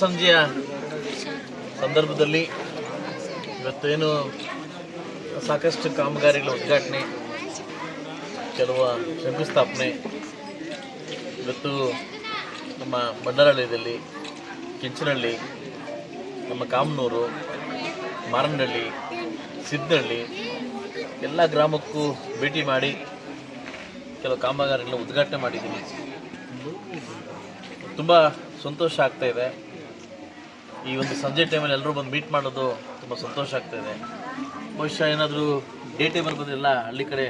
ಸಂಜೆಯ ಸಂದರ್ಭದಲ್ಲಿ ಇವತ್ತೇನು ಸಾಕಷ್ಟು ಕಾಮಗಾರಿಗಳ ಉದ್ಘಾಟನೆ, ಕೆಲವು ಶಂಕುಸ್ಥಾಪನೆ ಇವತ್ತು ನಮ್ಮ ಬಂಡರಹಳ್ಳಿಯಲ್ಲಿ, ಕೆಂಚನಹಳ್ಳಿ, ನಮ್ಮ ಕಾಮನೂರು, ಮಾರನಹಳ್ಳಿ, ಸಿದ್ದನಹಳ್ಳಿ ಎಲ್ಲ ಗ್ರಾಮಕ್ಕೂ ಭೇಟಿ ಮಾಡಿ ಕೆಲವು ಕಾಮಗಾರಿಗಳ ಉದ್ಘಾಟನೆ ಮಾಡಿದ್ದೀನಿ. ತುಂಬ ಸಂತೋಷ ಆಗ್ತಾಯಿದೆ. ಈ ಒಂದು ಸಂಜೆ ಟೈಮಲ್ಲಿ ಎಲ್ಲರೂ ಬಂದು ಮೀಟ್ ಮಾಡೋದು ತುಂಬ ಸಂತೋಷ ಆಗ್ತಾಯಿದೆ. ಬಹುಶಃ ಏನಾದರೂ ಡೇ ಟೈಮಲ್ಲಿ ಬಂದಿಲ್ಲ, ಹಳ್ಳಿ ಕಡೆ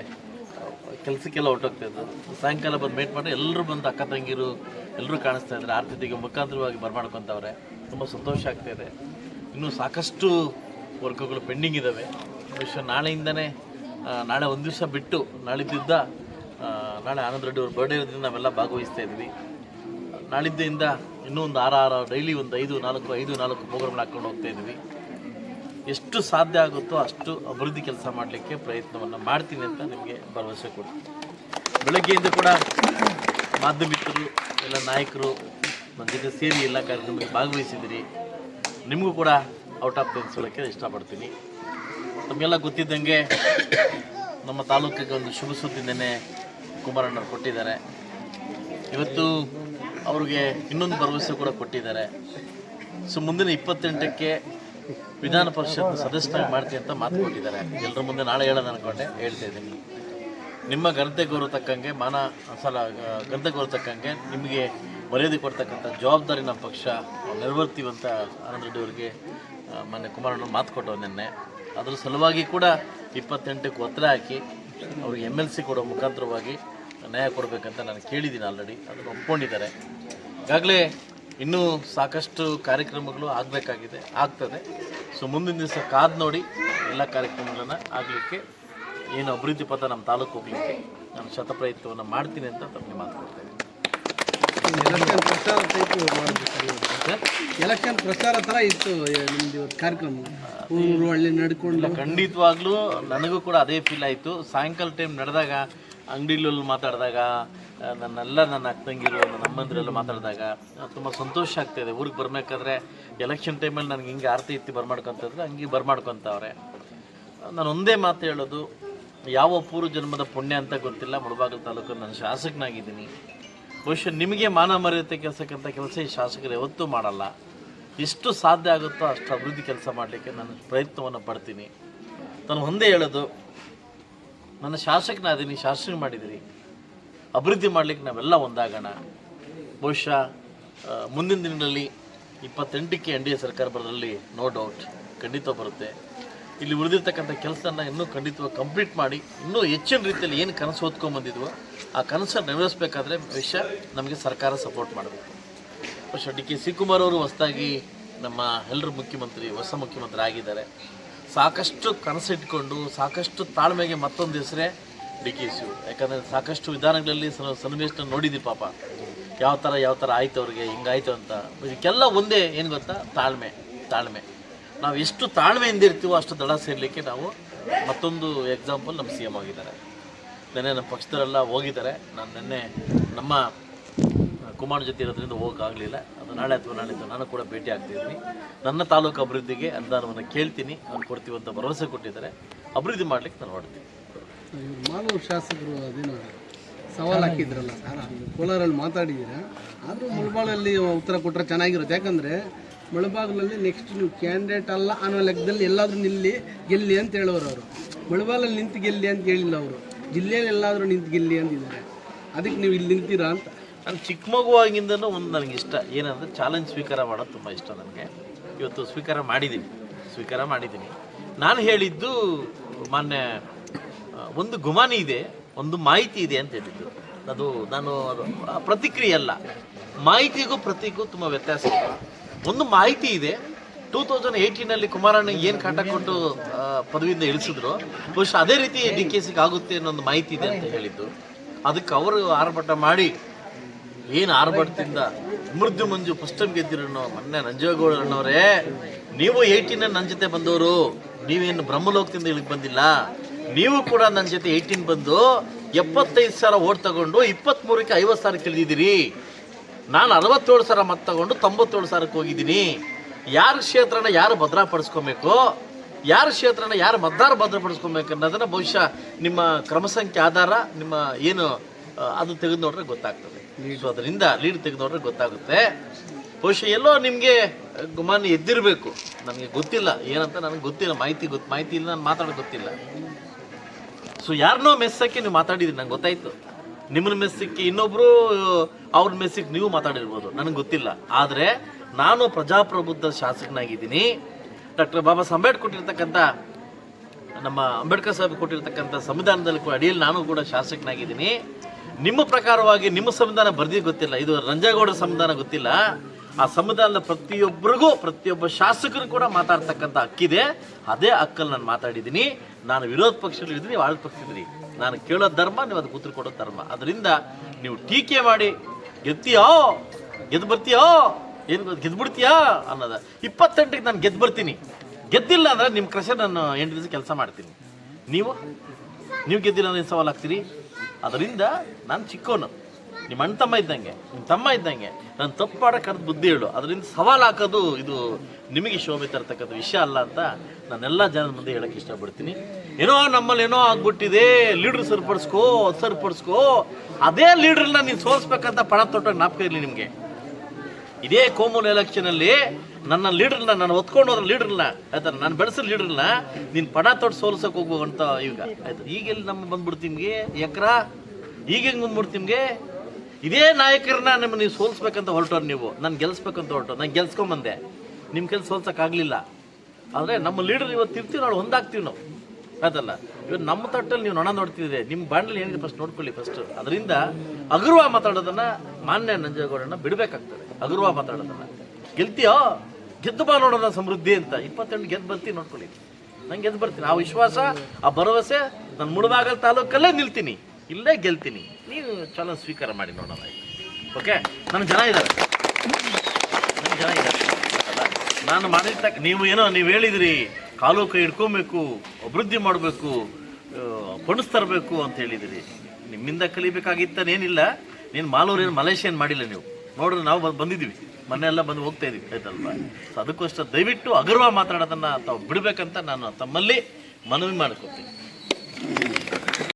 ಕೆಲಸಕ್ಕೆಲ್ಲ ಹೊರಟೋಗ್ತಾಯಿದ್ರು, ಸಾಯಂಕಾಲ ಬಂದು ಮೀಟ್ ಮಾಡಿ ಎಲ್ಲರೂ ಬಂದು ಅಕ್ಕ ತಂಗಿರು ಎಲ್ಲರೂ ಕಾಣಿಸ್ತಾ ಇದ್ದಾರೆ, ಆರ್ಥಿಕ ಮುಖಾಂತರವಾಗಿ ಬರ್ಮಾಡ್ಕೊತವ್ರೆ. ತುಂಬ ಸಂತೋಷ ಆಗ್ತಾಯಿದೆ. ಇನ್ನೂ ಸಾಕಷ್ಟು ವರ್ಕ್ಗಳು ಪೆಂಡಿಂಗ್ ಇದ್ದಾವೆ. ಬಹುಶಃ ನಾಳೆಯಿಂದನೇ, ನಾಳೆ ಒಂದು ದಿವಸ ಬಿಟ್ಟು ನಾಳಿದ್ದ ನಾಳೆ ಆನಂದ್ ರೆಡ್ಡಿ ಅವ್ರ ಬರ್ಡೇ ಇರೋದ್ರಿಂದ ನಾವೆಲ್ಲ ಭಾಗವಹಿಸ್ತಾ ಇದ್ವಿ. ನಾಳಿದ್ದರಿಂದ ಇನ್ನೂ ಒಂದು 6 ಡೈಲಿ ಒಂದು 5-4 ಪ್ರೋಗ್ರಾಮ್ಗಳು ಹಾಕ್ಕೊಂಡು ಹೋಗ್ತಾ ಇದ್ವಿ. ಎಷ್ಟು ಸಾಧ್ಯ ಆಗುತ್ತೋ ಅಷ್ಟು ಅಭಿವೃದ್ಧಿ ಕೆಲಸ ಮಾಡಲಿಕ್ಕೆ ಪ್ರಯತ್ನವನ್ನು ಮಾಡ್ತೀನಿ ಅಂತ ನಿಮಗೆ ಭರವಸೆ ಕೊಡ್ತೀನಿ. ಬೆಳಗ್ಗೆಯಿಂದ ಕೂಡ ಮಾಧ್ಯಮಿಕರು ಎಲ್ಲ ನಾಯಕರು ನನ್ನ ಜೊತೆ ಸೇರಿ ಎಲ್ಲ ಕಾರ್ಯಕ್ರಮಕ್ಕೆ ಭಾಗವಹಿಸಿದಿರಿ. ನಿಮಗೂ ಕೂಡ ಔಟ್ ಆಫ್ ತೆಗೆಸೋಕ್ಕೆ ಇಷ್ಟಪಡ್ತೀನಿ. ನಮಗೆಲ್ಲ ಗೊತ್ತಿದ್ದಂಗೆ ನಮ್ಮ ತಾಲೂಕಿಗೆ ಒಂದು ಶುಭ ಸುದ್ದಿ ನೆನ್ನೆ ಕುಮಾರಣ್ಣವ್ರು ಕೊಟ್ಟಿದ್ದಾರೆ. ಇವತ್ತು ಅವ್ರಿಗೆ ಇನ್ನೊಂದು ಭರವಸೆ ಕೂಡ ಕೊಟ್ಟಿದ್ದಾರೆ. ಸೊ ಮುಂದಿನ 28ಕ್ಕೆ ವಿಧಾನ ಪರಿಷತ್ ಸದಸ್ಯನಾಗಿ ಮಾಡ್ತೀನಿ ಅಂತ ಮಾತು ಕೊಟ್ಟಿದ್ದಾರೆ. ಎಲ್ಲರ ಮುಂದೆ ನಾಳೆ ಹೇಳೋದು ಅಂದ್ಕೊಂಡೆ, ಹೇಳ್ತಾ ಇದ್ದೀನಿ. ನಿಮ್ಮ ಘನತೆ ಗೌರವ ತಕ್ಕಂಗೆ ಘನತೆ ಗೌರವ ತಕ್ಕಂಗೆ ನಿಮಗೆ ಮರ್ಯಾದೆ ಕೊಡ್ತಕ್ಕಂಥ ಜವಾಬ್ದಾರಿ ನಮ್ಮ ಪಕ್ಷ ನಿರ್ವರ್ತೀವಂತ ಆನಂದ್ ರೆಡ್ಡಿ ಅವರಿಗೆ ಮೊನ್ನೆ ಕುಮಾರಣ್ಣ ಮಾತು ಕೊಟ್ಟವು ನಿನ್ನೆ. ಅದ್ರ ಸಲುವಾಗಿ ಕೂಡ 28ಕ್ಕೆ ಒತ್ತಡ ಹಾಕಿ ಅವ್ರಿಗೆ MLC ಕೊಡೋ ಮುಖಾಂತರವಾಗಿ ನ್ಯಾಯ ಕೊಡಬೇಕಂತ ನಾನು ಕೇಳಿದ್ದೀನಿ. ಆಲ್ರೆಡಿ ಅದನ್ನು ಒಪ್ಕೊಂಡಿದ್ದಾರೆ. ಈಗಾಗಲೇ ಇನ್ನೂ ಸಾಕಷ್ಟು ಕಾರ್ಯಕ್ರಮಗಳು ಆಗ್ತದೆ. ಸೊ ಮುಂದಿನ ದಿವಸ ಕಾದು ನೋಡಿ ಎಲ್ಲ ಕಾರ್ಯಕ್ರಮಗಳನ್ನು ಆಗಲಿಕ್ಕೆ, ಏನು ಅಭಿವೃದ್ಧಿ ಪಥ ನಮ್ಮ ತಾಲೂಕು ಹೋಗಲಿಕ್ಕೆ ನಾನು ಶತಪ್ರಯತ್ನವನ್ನು ಮಾಡ್ತೀನಿ ಅಂತ ತಮಗೆ ಮಾತು ಕೊಡ್ತಾ ಇದ್ದೀನಿ. ಎಲೆಕ್ಷನ್ ಪ್ರಚಾರ ಥರ ಇತ್ತು ನಿಮ್ಮದು ಕಾರ್ಯಕ್ರಮ, ಹಳ್ಳಿ ನಡ್ಕೊಂಡು. ಖಂಡಿತವಾಗ್ಲೂ ನನಗೂ ಕೂಡ ಅದೇ ಫೀಲ್ ಆಯಿತು. ಸಾಯಂಕಾಲ ಟೈಮ್ ನಡೆದಾಗ, ಅಂಗಡಿಗಳಲ್ಲಿ ಮಾತಾಡಿದಾಗ, ನನ್ನ ಅಕ್ಕಂಗಿರು, ನನ್ನ ಅಮ್ಮಂದಿರೆಲ್ಲ ಮಾತಾಡಿದಾಗ ತುಂಬ ಸಂತೋಷ ಆಗ್ತಾಯಿದೆ. ಊರಿಗೆ ಬರಬೇಕಾದ್ರೆ ಎಲೆಕ್ಷನ್ ಟೈಮಲ್ಲಿ ನನಗೆ ಹಿಂಗೆ ಆರತಿ ಎತ್ತಿ ಬರ್ಮಾಡ್ಕೊತಿದ್ರೆ ಹಂಗೆ ಬರ್ಮಾಡ್ಕೊತವ್ರೆ. ನಾನು ಒಂದೇ ಮಾತು ಹೇಳೋದು, ಯಾವ ಪೂರ್ವ ಜನ್ಮದ ಪುಣ್ಯ ಅಂತ ಗೊತ್ತಿಲ್ಲ, ಮುಳಬಾಗಿಲು ತಾಲೂಕು ನಾನು ಶಾಸಕನಾಗಿದ್ದೀನಿ. ಬಹುಶಃ ನಿಮಗೆ ಮಾನ ಮರ್ಯಾದೆ ಕೆಲಸಕ್ಕಂಥ ಕೆಲಸ ಈ ಶಾಸಕರು ಯಾವತ್ತೂ ಮಾಡಲ್ಲ. ಎಷ್ಟು ಸಾಧ್ಯ ಆಗುತ್ತೋ ಅಷ್ಟು ಅಭಿವೃದ್ಧಿ ಕೆಲಸ ಮಾಡಲಿಕ್ಕೆ ನಾನು ಪ್ರಯತ್ನವನ್ನು ಪಡ್ತೀನಿ. ನಾನು ಒಂದೇ ಹೇಳೋದು, ನನ್ನ ಶಾಸಕನಾದೀನಿ, ಶಾಸಕ ಮಾಡಿದ್ದೀರಿ, ಅಭಿವೃದ್ಧಿ ಮಾಡಲಿಕ್ಕೆ ನಾವೆಲ್ಲ ಒಂದಾಗೋಣ. ಬಹುಶಃ ಮುಂದಿನ ದಿನಗಳಲ್ಲಿ 28ಕ್ಕೆ NDA ಸರ್ಕಾರ ಬರೋದ್ರಲ್ಲಿ ನೋ ಡೌಟ್ ಖಂಡಿತ ಬರುತ್ತೆ. ಇಲ್ಲಿ ಉಳಿದಿರ್ತಕ್ಕಂಥ ಕೆಲಸನ ಇನ್ನೂ ಖಂಡಿತವಾಗಿ ಕಂಪ್ಲೀಟ್ ಮಾಡಿ, ಇನ್ನೂ ಹೆಚ್ಚಿನ ರೀತಿಯಲ್ಲಿ ಏನು ಕನಸು ಹೊತ್ಕೊಂಡ್ಬಂದಿದ್ವೋ ಆ ಕನಸನ್ನು ನೆರವೇರಿಸಬೇಕಾದ್ರೆ ವಿಷಯ ನಮಗೆ ಸರ್ಕಾರ ಸಪೋರ್ಟ್ ಮಾಡಬೇಕು. ಬಹುಶಃ DK ಶಿವಕುಮಾರ್ ಅವರು ಹೊಸದಾಗಿ ನಮ್ಮ ಎಲ್ಲರ ಹೊಸ ಮುಖ್ಯಮಂತ್ರಿ ಆಗಿದ್ದಾರೆ. ಸಾಕಷ್ಟು ಕನಸಿಟ್ಕೊಂಡು ಸಾಕಷ್ಟು ತಾಳ್ಮೆಗೆ ಮತ್ತೊಂದು ಹೆಸರೇ DK ಶಿವ. ಯಾಕಂದರೆ ಸಾಕಷ್ಟು ವಿಧಾನಗಳಲ್ಲಿ ಸನ್ನಿವೇಶನ ನೋಡಿದ್ದೀವಿ. ಪಾಪ ಯಾವ ಥರ ಆಯ್ತು ಅವ್ರಿಗೆ, ಹಿಂಗಾಯ್ತು ಅಂತ. ಇದಕ್ಕೆಲ್ಲ ಒಂದೇ ಏನು ಗೊತ್ತಾ, ತಾಳ್ಮೆ. ನಾವು ಎಷ್ಟು ತಾಳ್ಮೆಯಿಂದ ಇರ್ತೀವೋ ಅಷ್ಟು ದಡ ಸೇರಲಿಕ್ಕೆ ನಾವು ಮತ್ತೊಂದು ಎಕ್ಸಾಂಪಲ್ ನಮ್ಮ CM ಆಗಿದ್ದಾರೆ. ನೆನ್ನೆ ನಮ್ಮ ಪಕ್ಷದವರೆಲ್ಲ ಹೋಗಿದ್ದಾರೆ. ನಾನು ನೆನ್ನೆ ನಮ್ಮ ಕುಮಾರ್ ಜೊತೆ ಇರೋದ್ರಿಂದ ಹೋಗೋಕ್ಕಾಗಲಿಲ್ಲ. ಅದು ನಾಳೆ ಅಥವಾ ನಾಳಿದ್ದು ನಾನು ಕೂಡ ಭೇಟಿ ಆಗ್ತಿದ್ದೀನಿ. ನನ್ನ ತಾಲೂಕು ಅಭಿವೃದ್ಧಿಗೆ ಅನುದಾನವನ್ನು ಕೇಳ್ತೀನಿ, ಅವ್ರು ಕೊಡ್ತೀವಿ ಅಂತ ಭರವಸೆ ಕೊಟ್ಟಿದ್ದಾರೆ. ಅಭಿವೃದ್ಧಿ ಮಾಡಲಿಕ್ಕೆ ನಾನು ಹೊಡ್ತೀನಿ. ಮಾಲೂರು ಶಾಸಕರು ಅದೇನು ಸವಾಲು ಹಾಕಿದ್ರಲ್ಲ ಸರ್, ಕೋಲಾರಲ್ಲಿ ಮಾತಾಡಿದ್ದೀರಾ, ಆದರೂ ಮುಳಬಾಗಲಲ್ಲಿ ಉತ್ತರ ಕೊಟ್ಟರೆ ಚೆನ್ನಾಗಿರುತ್ತೆ. ಯಾಕಂದರೆ ಮುಳಬಾಗಿಲಲ್ಲಿ ನೆಕ್ಸ್ಟ್ ನೀವು ಕ್ಯಾಂಡಿಡೇಟ್ ಅಲ್ಲ ಅನ್ನೋ ಲೆಕ್ಕದಲ್ಲಿ ಎಲ್ಲಾದರೂ ಗೆಲ್ಲಿ ಅಂತ ಹೇಳೋರು. ಅವರು ಮುಳಬಾಗಲಲ್ಲಿ ನಿಂತು ಗೆಲ್ಲಿ ಅಂತ ಹೇಳಿಲ್ಲ, ಅವರು ಜಿಲ್ಲೆಯಲ್ಲಿ ಎಲ್ಲಾದರೂ ನಿಂತು ಗೆಲ್ಲಿ ಅಂತಿದ್ದಾರೆ. ಅದಕ್ಕೆ ನೀವು ಇಲ್ಲಿ ನಿಂತೀರಾ ಅಂತ. ನಾನು ಚಿಕ್ಕ ಮಗುವಾಗಿಂದನೂ ಒಂದು ನನಗಿಷ್ಟ ಏನಂದರೆ ಚಾಲೆಂಜ್ ಸ್ವೀಕಾರ ಮಾಡೋದು ತುಂಬ ಇಷ್ಟ ನನಗೆ. ಇವತ್ತು ಸ್ವೀಕಾರ ಮಾಡಿದ್ದೀನಿ. ನಾನು ಹೇಳಿದ್ದು ಮಾನ್ಯ ಒಂದು ಗುಮಾನಿ ಇದೆ, ಒಂದು ಮಾಹಿತಿ ಇದೆ ಅಂತ ಹೇಳಿದ್ದು. ನಾನು ಪ್ರತಿಕ್ರಿಯೆ ಅಲ್ಲ, ಮಾಹಿತಿಗೂ ಪ್ರತಿಗೂ ತುಂಬ ವ್ಯತ್ಯಾಸ ಇದೆ. ಒಂದು ಮಾಹಿತಿ ಇದೆ, 2018ನಲ್ಲಿ ಕುಮಾರಣ್ಣ ಏನು ಕಾಟ ಕೊಟ್ಟು ಪದವಿಯಿಂದ ಇಳಿಸಿದ್ರು, ಬಹುಶಃ ಅದೇ ರೀತಿ DKCಗೆ ಆಗುತ್ತೆ ಅನ್ನೋ ಒಂದು ಮಾಹಿತಿ ಇದೆ ಅಂತ ಹೇಳಿದ್ದು. ಅದಕ್ಕೆ ಅವರು ಆರ್ಭಟ ಮಾಡಿ, ಏನು ಆರ್ಭಟದಿಂದ ಮೃದು ಮಂಜು ಫಸ್ಟ್ ಟೈಮ್ ಗೆದ್ದಿರೋ ಮೊನ್ನೆ ನಂಜೇಗೌಡರಣ್ಣವರೇ, ನೀವು 18 ನನ್ನ ಜೊತೆ ಬಂದವರು, ನೀವೇನು ಬ್ರಹ್ಮಲೋಕದಿಂದ ಇಳಿಗೆ ಬಂದಿಲ್ಲ, ನೀವು ಕೂಡ ನನ್ನ ಜೊತೆ 18 ಬಂದು 75,000 ಓಟ್ ತಗೊಂಡು 23ಕ್ಕೆ 50,000 ಇಳಿದಿದ್ದೀರಿ. ನಾನು 67,000 ಮತ ತಗೊಂಡು 97,000ಕ್ಕೆ ಹೋಗಿದ್ದೀನಿ. ಯಾರ ಕ್ಷೇತ್ರನ ಯಾರು ಭದ್ರಪಡಿಸ್ಕೊಬೇಕು, ಯಾರ ಕ್ಷೇತ್ರನ ಯಾರು ಮತದಾರ ಭದ್ರಪಡಿಸ್ಕೊಬೇಕು ಅನ್ನೋದನ್ನು ಬಹುಶಃ ನಿಮ್ಮ ಕ್ರಮಸಂಖ್ಯೆ ಆಧಾರ ನಿಮ್ಮ ಏನು ಅದು ತೆಗೆದು ನೋಡ್ರೆ ಗೊತ್ತಾಗ್ತದೆ. ಸೊ ಅದರಿಂದ ಲೀಡ್ ತೆಗೆದು ನೋಡ್ರೆ ಗೊತ್ತಾಗುತ್ತೆ. ಬಹುಶಃ ಎಲ್ಲೋ ನಿಮಗೆ ಗುಮಾನಿ ಎದ್ದಿರಬೇಕು, ನನಗೆ ಗೊತ್ತಿಲ್ಲ ಏನಂತ, ನನಗೆ ಗೊತ್ತಿಲ್ಲ, ಮಾಹಿತಿ ಇಲ್ಲ, ನಾನು ಮಾತಾಡೋದು ಗೊತ್ತಿಲ್ಲ. ಸೊ ಯಾರನ್ನೋ ಮೆಸ್ಸಕ್ಕೆ ನೀವು ಮಾತಾಡಿದ್ದೀರಿ, ನಂಗೆ ಗೊತ್ತಾಯಿತು. ನಿಮ್ಮನ್ನ ಮೆಸ್ಸಿಕ್ಕೆ ಇನ್ನೊಬ್ಬರು ಅವ್ರ ಮೆಸ್ಸಿಗೆ ನೀವು ಮಾತಾಡಿರ್ಬೋದು, ನನಗೆ ಗೊತ್ತಿಲ್ಲ. ಆದರೆ ನಾನು ಪ್ರಜಾಪ್ರಭುತ್ವ ಶಾಸಕನಾಗಿದ್ದೀನಿ. ಡಾಕ್ಟರ್ ಬಾಬಾ ಸಾಹೇಬ್ ಅಂಬೇಡ್ಕರ್ ಕೊಟ್ಟಿರ್ತಕ್ಕಂಥ, ನಮ್ಮ ಅಂಬೇಡ್ಕರ್ ಸಾಹೇಬ್ ಕೊಟ್ಟಿರ್ತಕ್ಕಂಥ ಸಂವಿಧಾನದಲ್ಲಿ ಅಡಿಯಲ್ಲಿ ನಾನು ಕೂಡ ಶಾಸಕನಾಗಿದ್ದೀನಿ. ನಿಮ್ಮ ಪ್ರಕಾರವಾಗಿ ನಿಮ್ಮ ಸಂವಿಧಾನ ಬರ್ದಿದ್ದು ಗೊತ್ತಿಲ್ಲ, ಇದು ರಂಜೇಗೌಡರ ಸಂವಿಧಾನ ಗೊತ್ತಿಲ್ಲ. ಆ ಸಂವಿಧಾನದ ಪ್ರತಿಯೊಬ್ಬ ಶಾಸಕರು ಕೂಡ ಮಾತಾಡ್ತಕ್ಕಂಥ ಹಕ್ಕಿದೆ. ಅದೇ ಹಕ್ಕಲ್ಲಿ ನಾನು ಮಾತಾಡಿದ್ದೀನಿ. ನಾನು ವಿರೋಧ ಪಕ್ಷದಲ್ಲಿ ಇದ್ದೀನಿ, ನೀವು ಆಳದ ಪಕ್ಷದಿರಿ. ನಾನು ಕೇಳೋ ಧರ್ಮ, ನೀವು ಅದಕ್ಕೆ ಉತ್ತರ ಕೊಡೋ ಧರ್ಮ. ಅದರಿಂದ ನೀವು ಟೀಕೆ ಮಾಡಿ ಗೆದ್ದು ಬರ್ತೀಯೋ ಏನು ಗೆದ್ಬಿಡ್ತೀಯಾ ಅನ್ನೋದು 28ಕ್ಕೆ ನಾನು ಗೆದ್ದು ಬರ್ತೀನಿ. ಗೆದ್ದಿಲ್ಲ ಅಂದರೆ ನಿಮ್ಮ ಕ್ರಷರ್ ನಾನು 8 ದಿವಸ ಕೆಲಸ ಮಾಡ್ತೀನಿ. ನೀವು ಗೆದ್ದಿಲ್ಲ ಅಂದರೆ ಸವಾಲು ಹಾಕ್ತೀರಿ. ಅದರಿಂದ ನಾನು ಚಿಕ್ಕವನು, ನಿಮ್ಮ ಅಣ್ಣ ತಮ್ಮ ಇದ್ದಂಗೆ, ನಿಮ್ಮ ತಮ್ಮ ಇದ್ದಂಗೆ. ನಾನು ತಪ್ಪು ಮಾಡೋ ಕರೆದು ಬುದ್ಧಿ ಹೇಳು. ಅದರಿಂದ ಸವಾಲು ಹಾಕೋದು ಇದು ನಿಮಗೆ ಶೋಭೆ ತರ್ತಕ್ಕಂಥ ವಿಷಯ ಅಲ್ಲ ಅಂತ ನಾನೆಲ್ಲ ಜನರ ಮುಂದೆ ಹೇಳೋಕ್ಕೆ ಇಷ್ಟಪಡ್ತೀನಿ. ನಮ್ಮಲ್ಲಿ ಏನೋ ಆಗ್ಬಿಟ್ಟಿದೆ, ಲೀಡ್ರ್ ಸರಿಪಡಿಸ್ಕೋ. ಅದೇ ಲೀಡ್ರನ್ನ ನೀನು ಸೋಲಿಸ್ಬೇಕಂತ ಪಣ ತೊಟ್ಟ ಜ್ಞಾಪಕ ಇರಲಿ ನಿಮಗೆ. ಇದೇ ಕೋಮೂಲ್ ಎಲೆಕ್ಷನಲ್ಲಿ ನನ್ನ ಲೀಡ್ರನ್ನ, ನಾನು ಹೊತ್ಕೊಂಡು ಹೋದ್ರ ಲೀಡ್ರನ್ನ, ಆಯ್ತಾ, ನಾನು ಬೆಳೆಸೋ ಲೀಡ್ರನ್ನ ನೀನು ಪಣ ತೊಟ್ಟು ಸೋಲ್ಸೋಕೆ ಹೋಗುವಂತ ಈಗ ಆಯ್ತು. ಈಗೆಲ್ಲಿ ನಮ್ಮ ಬಂದ್ಬಿಡ್ತೀವಿ ನಿಮಗೆ ಈಗ ಹೆಂಗೆ ಬಂದ್ಬಿಡ್ತೀವಿ ನಿಮಗೆ? ಇದೇ ನಾಯಕರನ್ನ ನೀವು ಸೋಲ್ಸ್ಬೇಕಂತ ಹೊರಟೋರು, ನೀವು ನಾನು ಗೆಲ್ಸ್ಬೇಕಂತ ಹೊರಟು. ನಾನು ಗೆಲ್ಸ್ಕೊಂಬಂದೆ, ನಿಮ್ಮ ಕೆಲಸ ಸೋಲ್ಸೋಕ್ಕಾಗಲಿಲ್ಲ. ಆದರೆ ನಮ್ಮ ಲೀಡರ್ ಇವತ್ತು ಇರ್ತೀವಿ, ನಾವು ಹೊಂದಾಗ್ತೀವಿ ನಾವು, ಆಯ್ತಲ್ಲ. ಇವತ್ತು ನಮ್ಮ ತಟ್ಟಲ್ಲಿ ನೀವು ನೊಣ ನೋಡ್ತಿದ್ದೀರಿ, ನಿಮ್ಮ ಬಾಂಡ್ಲಿ ಏನಿದೆ ಫಸ್ಟ್ ನೋಡ್ಕೊಳ್ಳಿ ಫಸ್ಟ್. ಅದರಿಂದ ಹಗುರವಾಗಿ ಮಾತಾಡೋದನ್ನು ಮಾನ್ಯ ನಂಜೇಗೌಡರನ್ನ ಬಿಡಬೇಕಾಗ್ತದೆ. ಹಗುರವಾಗಿ ಮಾತಾಡೋದನ್ನು ಗೆಲ್ತೀಯೋ ಗೆದ್ದು ಬಾ ನೋಡೋಣ ಸಮೃದ್ಧಿ ಅಂತ. 28 ಗೆದ್ದು ಬರ್ತೀನಿ, ನೋಡ್ಕೊಳ್ಳಿ. ನಂಗೆ ಗೆದ್ದು ಬರ್ತೀನಿ. ಆ ವಿಶ್ವಾಸ, ಆ ಭರವಸೆ, ನಾನು ಮುಳಬಾಗಿಲು ತಾಲೂಕಲ್ಲೇ ನಿಲ್ತೀನಿ, ಇಲ್ಲೇ ಗೆಲ್ತೀನಿ. ನೀವು ಚಾಲೆಂಜ್ ಸ್ವೀಕಾರ ಮಾಡಿ ನೋಡೋಣ. ಓಕೆ, ನನಗೆ ಜನ ಇದ್ದಾರೆ ಅಲ್ಲ, ನಾನು ಮಾಡಿರ್ತಕ್ಕ ನೀವು ಹೇಳಿದಿರಿ ಕಾಲು ಕೈ ಹಿಡ್ಕೊಬೇಕು, ಅಭಿವೃದ್ಧಿ ಮಾಡಬೇಕು, ಪಣಸ್ ತರಬೇಕು ಅಂತ ಹೇಳಿದಿರಿ. ನಿಮ್ಮಿಂದ ಕಲಿಬೇಕಾಗಿತ್ತನೇನಿಲ್ಲ. ನೀನು ಮಾಲೂರೇನು ಮಲೇಷಿಯನ್ ಮಾಡಿಲ್ಲ ನೀವು ನೋಡ್ರಿ. ನಾವು ಬಂದಿದ್ದೀವಿ, ಮನೆಯೆಲ್ಲ ಬಂದು ಹೋಗ್ತಾ ಇದೀವಿ, ಆಯ್ತಲ್ವಾ. ಸೊ ಅದಕ್ಕೋಸ್ಕರ ದಯವಿಟ್ಟು ಹಗುರವಾಗಿ ಮಾತಾಡೋದನ್ನು ತಾವು ಬಿಡಬೇಕಂತ ನಾನು ತಮ್ಮಲ್ಲಿ ಮನವಿ ಮಾಡ್ಕೊತೀನಿ.